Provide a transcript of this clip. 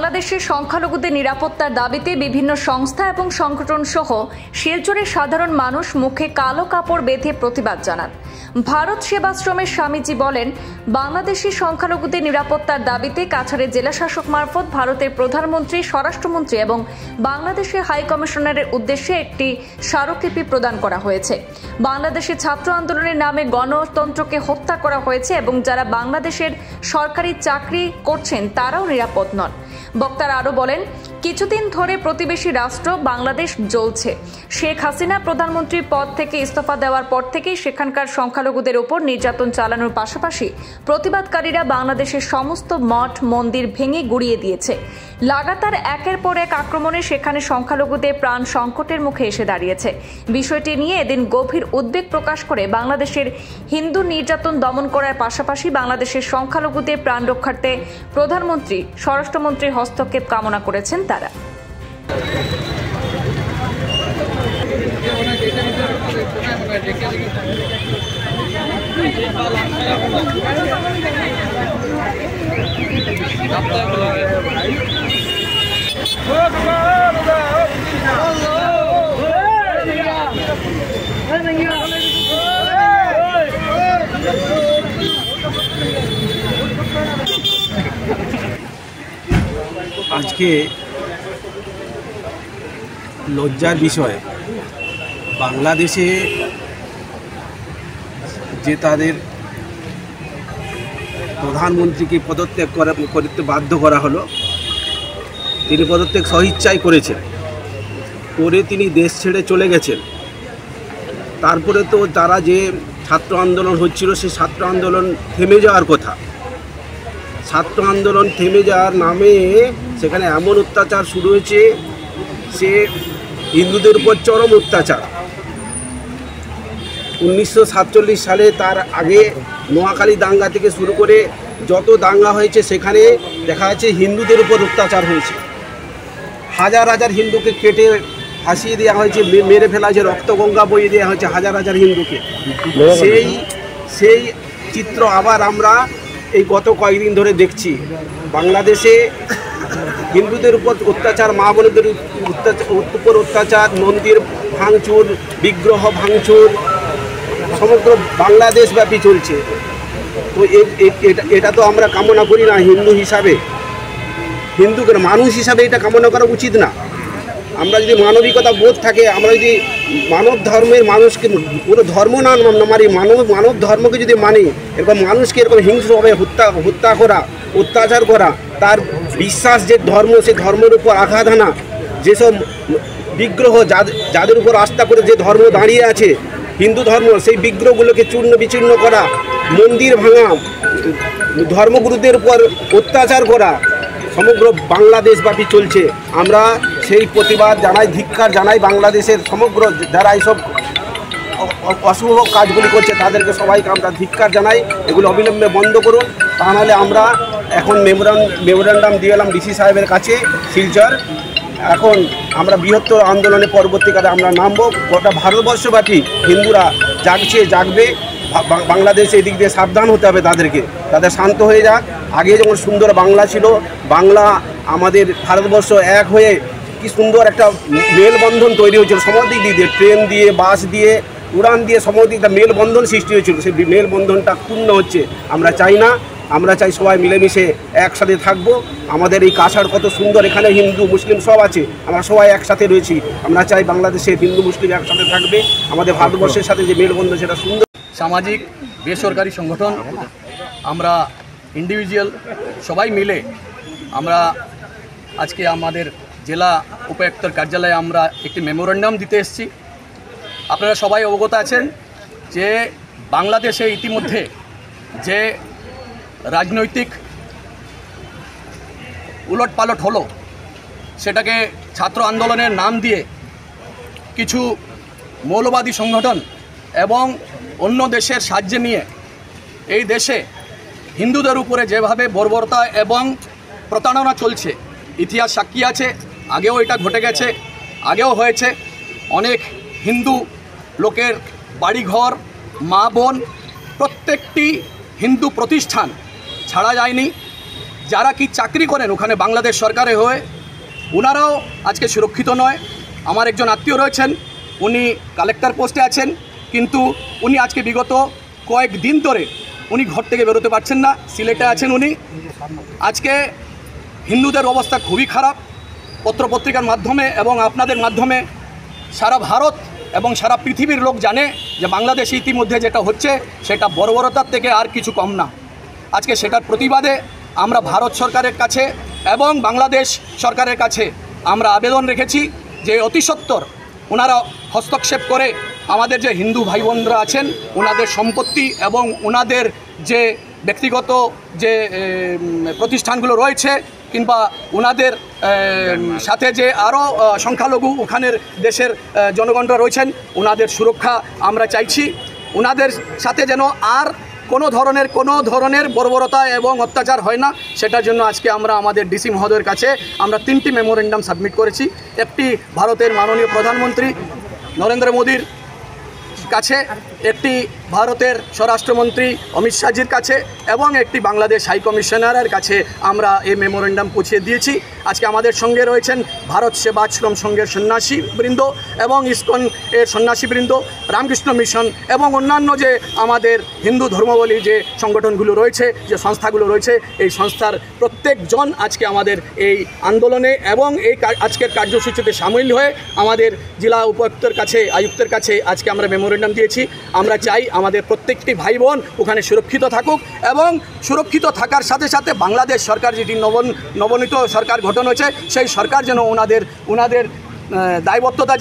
বাংলাদেশের সংখ্যালঘুদের নিরাপত্তার দাবিতে বিভিন্ন সংস্থা এবং সংগঠন সহ শিলচরের সাধারণ মানুষ মুখে কালো কাপড় বেঁধে প্রতিবাদ জানান। ভারত সেবাশ্রমের স্বামীজি বলেন, বাংলাদেশের সংখ্যালঘুদের নিরাপত্তার দাবিতে কাছাড়ের জেলা শাসক মারফত ভারতের প্রধানমন্ত্রী, স্বরাষ্ট্রমন্ত্রী এবং বাংলাদেশের হাই কমিশনারের উদ্দেশ্যে একটি স্মারকলিপি প্রদান করা হয়েছে। বাংলাদেশের ছাত্র আন্দোলনের নামে গণতন্ত্রকে হত্যা করা হয়েছে এবং যারা বাংলাদেশের সরকারি চাকরি করছেন তারাও নিরাপদ নন। বক্তারা আরও বলেন, কিছুদিন ধরে প্রতিবেশী রাষ্ট্র বাংলাদেশ জ্বলছে। শেখ হাসিনা প্রধানমন্ত্রীর পদ থেকে ইস্তফা দেওয়ার পর থেকেই সেখানকার সংখ্যালঘুদের উপর নির্যাতন চালানোর পাশাপাশি প্রতিবাদকারীরা বাংলাদেশের সমস্ত মঠ মন্দির ভেঙে গুড়িয়ে দিয়েছে। লাগাতার একের পর এক আক্রমণে সেখানে সংখ্যালঘুদের প্রাণ সংকটের মুখে এসে দাঁড়িয়েছে। বিষয়টি নিয়ে এদিন গভীর উদ্বেগ প্রকাশ করে বাংলাদেশের হিন্দু নির্যাতন দমন করার পাশাপাশি বাংলাদেশের সংখ্যালঘুদের প্রাণ রক্ষার্থে প্রধানমন্ত্রী, স্বরাষ্ট্রমন্ত্রীর হস্তক্ষেপ কামনা করেছেন তারা। আজকে লজ্জার বিষয়, বাংলাদেশে যে তাদের প্রধানমন্ত্রীকে পদত্যাগ করতে বাধ্য করা হলো, তিনি পদত্যাগ স্বইচ্ছায় করেছেন, করে তিনি দেশ ছেড়ে চলে গেছেন। তারপরে তো তারা যে ছাত্র আন্দোলন হচ্ছিল, সেই ছাত্র আন্দোলন থেমে যাওয়ার কথা। ছাত্র আন্দোলন থেমে যাওয়ার নামে সেখানে এমন অত্যাচার শুরু হয়েছে, সে হিন্দুদের উপর চরম অত্যাচার। 1947 সালে, তার আগে নোয়াখালী দাঙ্গা থেকে শুরু করে যত দাঙ্গা হয়েছে সেখানে দেখা যাচ্ছে হিন্দুদের উপর অত্যাচার হয়েছে। হাজার হাজার হিন্দুকে কেটে ফাঁসিয়ে দেওয়া হয়েছে, মেরে ফেলা হয়েছে, রক্তগঙ্গা বইয়ে দেওয়া হয়েছে হাজার হাজার হিন্দুকে। সেই চিত্র আবার আমরা এই গত কয়েকদিন ধরে দেখছি। বাংলাদেশে হিন্দুদের উপর অত্যাচার, মা বোনদের উপর অত্যাচার, মন্দির ভাঙচুর, বিগ্রহ ভাঙচুর সমগ্র বাংলাদেশব্যাপী চলছে। তো এটা তো আমরা কামনা করি না। হিন্দু হিসাবে, হিন্দুকে মানুষ হিসাবে এটা কামনা করা উচিত না। আমরা যদি মানবিকতা বোধ থাকে, আমরা যদি মানব ধর্মের মানুষকে, পুরো ধর্ম না মানি, মানব ধর্মকে যদি মানি, এরকম মানুষকে এরকম হিংস্রভাবে হত্যা করা, অত্যাচার করা, তার বিশ্বাস যে ধর্ম, সে ধর্মের উপর আঘাত আনা, যেসব বিগ্রহ যাদের উপর আস্থা করে যে ধর্ম দাঁড়িয়ে আছে, হিন্দু ধর্ম, সেই বিগ্রহগুলোকে চূর্ণ বিচূর্ণ করা, মন্দির ভাঙা, ধর্মগুরুদের উপর অত্যাচার করা সমগ্র বাংলাদেশব্যাপী চলছে। আমরা সেই প্রতিবাদ জানাই, ধিক্কার জানাই। বাংলাদেশের সমগ্র যারা এইসব অশুভ কাজগুলি করছে তাদেরকে সবাইকে আমরা ধিক্কার জানাই। এগুলো অবিলম্বে বন্ধ করুন, তা নাহলে আমরা এখন মেমোরান্ডাম দিয়ে এলাম ডিসি সাহেবের কাছে শিলচর। এখন আমরা বৃহত্তর আন্দোলনে পরবর্তীকালে আমরা নামবো। গোটা ভারতবর্ষব্যাপী হিন্দুরা জাগবে। বাংলাদেশ এই দিক দিয়ে সাবধান হতে হবে তাদেরকে, তাদের শান্ত হয়ে যাক। আগে যেমন সুন্দর বাংলা ছিল, বাংলা আমাদের ভারতবর্ষ এক হয়ে কি সুন্দর একটা মেলবন্ধন তৈরি হয়েছিল, সমদিক দিয়ে, ট্রেন দিয়ে, বাস দিয়ে, উড়ান দিয়ে সমদিক মেলবন্ধন সৃষ্টি হয়েছিল। সেই মেলবন্ধনটা পূর্ণ হচ্ছে। আমরা চাই না, আমরা চাই সবাই মিলেমিশে একসাথে থাকবো। আমাদের এই কাছাড় কত সুন্দর, এখানে হিন্দু মুসলিম সব আছে, আমরা সবাই একসাথে রয়েছি। আমরা চাই বাংলাদেশে হিন্দু মুসলিম একসাথে থাকবে। আমাদের ভারতবর্ষের সাথে যে মেলবন্ধন সেটা সুন্দর। সামাজিক বেসরকারি সংগঠন, আমরা ইন্ডিভিজুয়াল সবাই মিলে আমরা আজকে আমাদের জেলা উপায়ুক্তর কার্যালয়ে আমরা একটি মেমোরেন্ডাম দিতে এসেছি। আপনারা সবাই অবগত আছেন যে বাংলাদেশে ইতিমধ্যে যে রাজনৈতিক উলটপালট হলো, সেটাকে ছাত্র আন্দোলনের নাম দিয়ে কিছু মৌলবাদী সংগঠন এবং অন্য দেশের সাহায্য নিয়ে এই দেশে হিন্দুদের উপরে যেভাবে বর্বরতা এবং প্রতারণা চলছে, ইতিহাস সাক্ষী আছে। আগেও এটা ঘটে গেছে, আগেও হয়েছে। অনেক হিন্দু লোকের বাড়িঘর, মা বোন, প্রত্যেকটি হিন্দু প্রতিষ্ঠান ছাড়া যায়নি। যারা কি চাকরি করেন ওখানে বাংলাদেশ সরকারে হয়ে, ওনারাও আজকে সুরক্ষিত নয়। আমার একজন আত্মীয় রয়েছেন, উনি কালেক্টর পোস্টে আছেন, কিন্তু উনি আজকে বিগত কয়েকদিন ধরে উনি ঘর থেকে বেরোতে পারছেন না, সিলেটে আছেন উনি। আজকে হিন্দুদের অবস্থা খুবই খারাপ। পত্রপত্রিকার মাধ্যমে এবং আপনাদের মাধ্যমে সারা ভারত এবং সারা পৃথিবীর লোক জানে যে বাংলাদেশে ইতিমধ্যে যেটা হচ্ছে সেটা বর্বরতার থেকে আর কিছু কম না। আজকে সেটার প্রতিবাদে আমরা ভারত সরকারের কাছে এবং বাংলাদেশ সরকারের কাছে আমরা আবেদন রেখেছি যে অতি সত্বর ওনারা হস্তক্ষেপ করে আমাদের যে হিন্দু ভাই বোনরা আছেন ওনাদের সম্পত্তি এবং ওনাদের যে ব্যক্তিগত যে প্রতিষ্ঠানগুলো রয়েছে কিংবা ওনাদের সাথে যে আরও সংখ্যালঘু ওখানের দেশের জনগণরা রয়েছেন ওনাদের সুরক্ষা আমরা চাইছি। ওনাদের সাথে যেন আর কোনো ধরনের বর্বরতা এবং অত্যাচার হয় না, সেটার জন্য আজকে আমরা আমাদের ডিসি মহোদয়ের কাছে আমরা 3টি মেমোরেন্ডাম সাবমিট করেছি। একটি ভারতের মাননীয় প্রধানমন্ত্রী নরেন্দ্র মোদীর কাছে, একটি ভারতের স্বরাষ্ট্রমন্ত্রী অমিত শাহজির কাছে এবং একটি বাংলাদেশ হাই কমিশনারের কাছে আমরা এই মেমোরেন্ডাম পৌঁছে দিয়েছি। আজকে আমাদের সঙ্গে রয়েছেন ভারত সেবাশ্রম সংঘের সন্ন্যাসীবৃন্দ এবং ইসকন এর সন্ন্যাসীবৃন্দ, রামকৃষ্ণ মিশন এবং অন্যান্য যে আমাদের হিন্দু ধর্মাবলী যে সংগঠনগুলো রয়েছে, যে সংস্থাগুলো রয়েছে, এই সংস্থার প্রত্যেকজন আজকে আমাদের এই আন্দোলনে এবং এই আজকের কার্যসূচিতে সামিল হয়ে আমাদের জেলা উপায়ুক্তের কাছে, আয়ুক্তের কাছে আজকে আমরা মেমোরেন্ডাম দিয়েছি। আমরা চাই আমাদের প্রত্যেকটি ভাই বোন ওখানে সুরক্ষিত থাকুক এবং সুরক্ষিত থাকার সাথে সাথে বাংলাদেশ সরকার যেটি নবনীত সরকার গঠন হয়েছে সেই সরকার যেন ওনাদের দায়বদ্ধতা